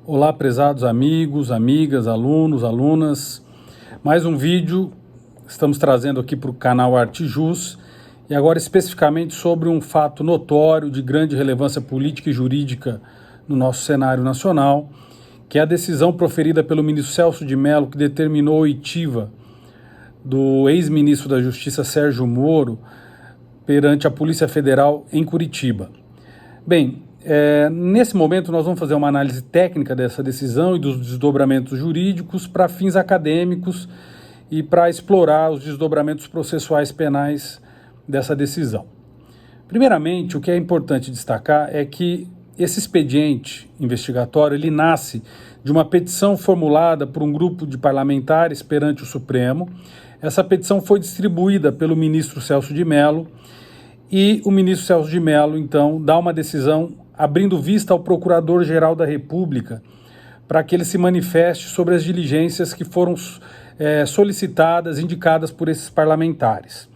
Olá, prezados amigos, amigas, alunos, alunas. Mais um vídeo estamos trazendo aqui para o canal ArteJus e agora especificamente sobre um fato notório de grande relevância política e jurídica no nosso cenário nacional, que é a decisão proferida pelo ministro Celso de Mello que determinou a oitiva do ex-ministro da Justiça Sérgio Moro perante a Polícia Federal em Curitiba. Bem, nesse momento nós vamos fazer uma análise técnica dessa decisão e dos desdobramentos jurídicos para fins acadêmicos e para explorar os desdobramentos processuais penais dessa decisão. Primeiramente, o que é importante destacar é que esse expediente investigatório ele nasce de uma petição formulada por um grupo de parlamentares perante o Supremo. Essa petição foi distribuída pelo ministro Celso de Mello e o ministro Celso de Mello, então, dá uma decisão abrindo vista ao Procurador-Geral da República para que ele se manifeste sobre as diligências que foram solicitadas, indicadas por esses parlamentares.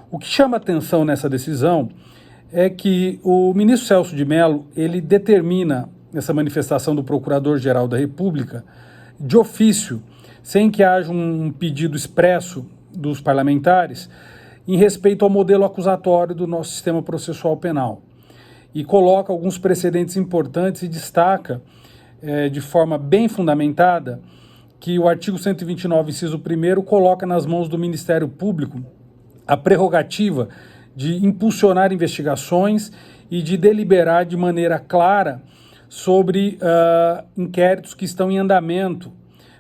O que chama atenção nessa decisão é que o ministro Celso de Mello, ele determina essa manifestação do Procurador-Geral da República de ofício, sem que haja um pedido expresso dos parlamentares, em respeito ao modelo acusatório do nosso sistema processual penal. E coloca alguns precedentes importantes e destaca, de forma bem fundamentada, que o artigo 129, inciso 1º, coloca nas mãos do Ministério Público a prerrogativa de impulsionar investigações e de deliberar de maneira clara sobre inquéritos que estão em andamento,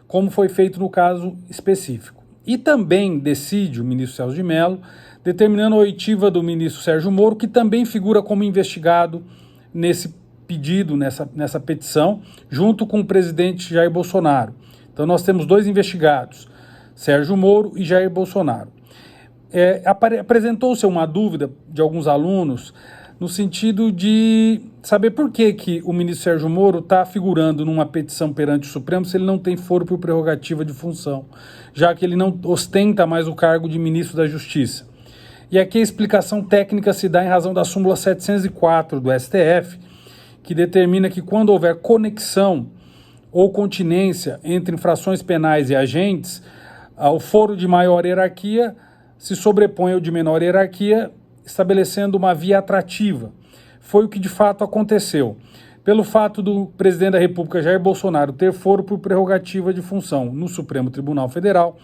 como foi feito no caso específico. E também decide o ministro Celso de Mello, determinando a oitiva do ministro Sérgio Moro, que também figura como investigado nesse pedido, nessa petição, junto com o presidente Jair Bolsonaro. Então nós temos dois investigados, Sérgio Moro e Jair Bolsonaro. Apresentou-se uma dúvida de alguns alunos no sentido de saber por que o ministro Sérgio Moro está figurando numa petição perante o Supremo se ele não tem foro por prerrogativa de função, já que ele não ostenta mais o cargo de ministro da Justiça. E aqui a explicação técnica se dá em razão da súmula 704 do STF, que determina que quando houver conexão ou continência entre infrações penais e agentes, o foro de maior hierarquia se sobrepõe ao de menor hierarquia, estabelecendo uma via atrativa. Foi o que de fato aconteceu. Pelo fato do presidente da República, Jair Bolsonaro, ter foro por prerrogativa de função no Supremo Tribunal Federal,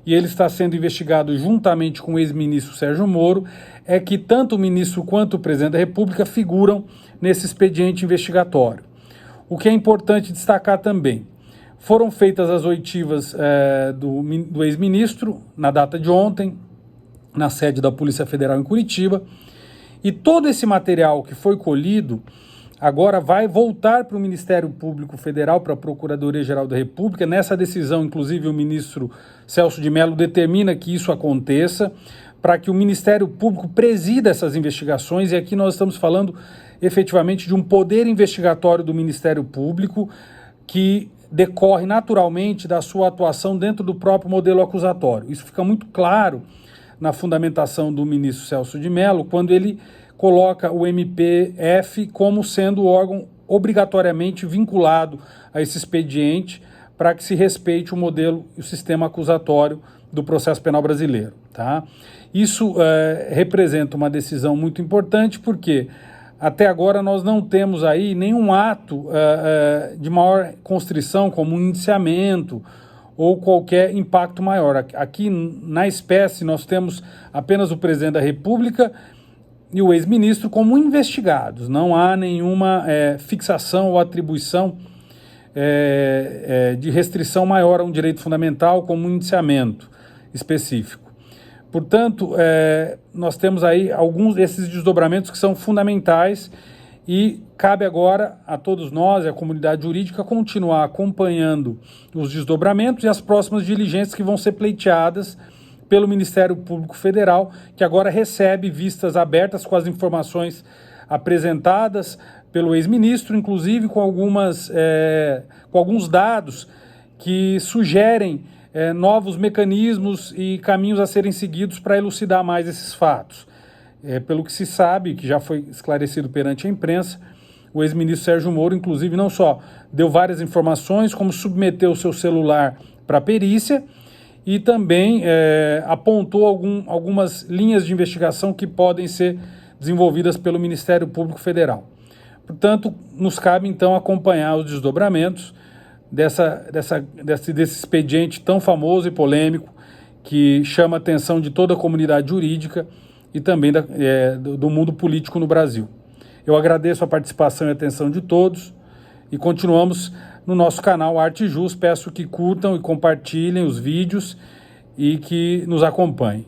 e ele está sendo investigado juntamente com o ex-ministro Sérgio Moro, é que tanto o ministro quanto o presidente da República figuram nesse expediente investigatório. O que é importante destacar também, foram feitas as oitivas do ex-ministro na data de ontem, na sede da Polícia Federal em Curitiba, e todo esse material que foi colhido agora vai voltar para o Ministério Público Federal, para a Procuradoria-Geral da República. Nessa decisão, inclusive, o ministro Celso de Mello determina que isso aconteça, para que o Ministério Público presida essas investigações, e aqui nós estamos falando efetivamente de um poder investigatório do Ministério Público que decorre naturalmente da sua atuação dentro do próprio modelo acusatório. Isso fica muito claro na fundamentação do ministro Celso de Mello, quando ele coloca o MPF como sendo o órgão obrigatoriamente vinculado a esse expediente para que se respeite o modelo e o sistema acusatório do processo penal brasileiro. Tá? Isso representa uma decisão muito importante porque até agora nós não temos aí nenhum ato de maior constrição, como um indiciamento ou qualquer impacto maior. Aqui, na espécie, nós temos apenas o presidente da República e o ex-ministro como investigados. Não há nenhuma fixação ou atribuição de restrição maior a um direito fundamental, como um indiciamento específico. Portanto, nós temos aí alguns desses desdobramentos que são fundamentais e cabe agora a todos nós, a comunidade jurídica, continuar acompanhando os desdobramentos e as próximas diligências que vão ser pleiteadas pelo Ministério Público Federal, que agora recebe vistas abertas com as informações apresentadas pelo ex-ministro, inclusive com alguns dados que sugerem novos mecanismos e caminhos a serem seguidos para elucidar mais esses fatos. Pelo que se sabe, que já foi esclarecido perante a imprensa, O ex-ministro Sérgio Moro, inclusive, não só deu várias informações, como submeteu o seu celular para perícia e também apontou algumas linhas de investigação que podem ser desenvolvidas pelo Ministério Público Federal. Portanto, nos cabe, então, acompanhar os desdobramentos desse expediente tão famoso e polêmico que chama a atenção de toda a comunidade jurídica e também do mundo político no Brasil. Eu agradeço a participação e atenção de todos e continuamos no nosso canal Arte Jus. Peço que curtam e compartilhem os vídeos e que nos acompanhem.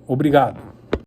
Obrigado.